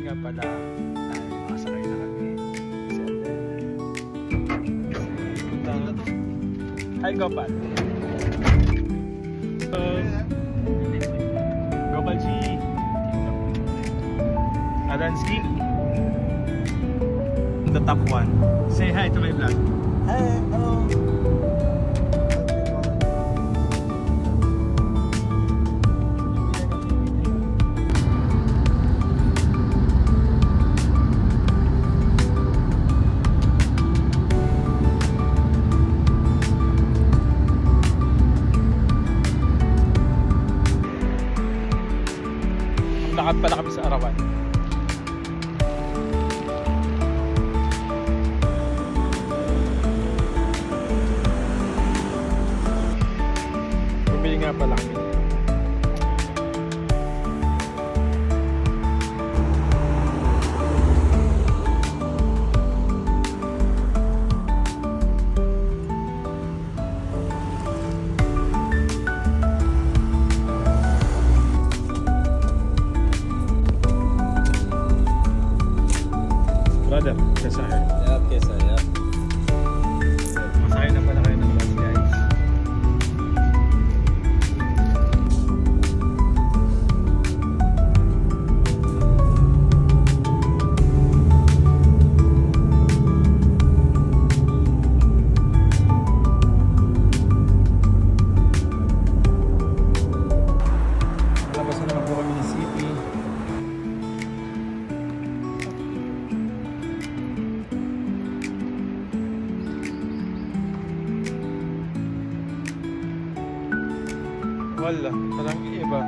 nga pala tayo makasakay na kami. Hi Gopal. Gopal G. Adansky. The top one. Say hi to my vlog. Hi, hello. Lakad pala kami sa Arawan. Bumili nga pala kami. Brother, Kesahir. Yep, yes, yep. Masakay na pala kayo ng bus, guys. Labas na naman po kami ng city. Wala, parang iba.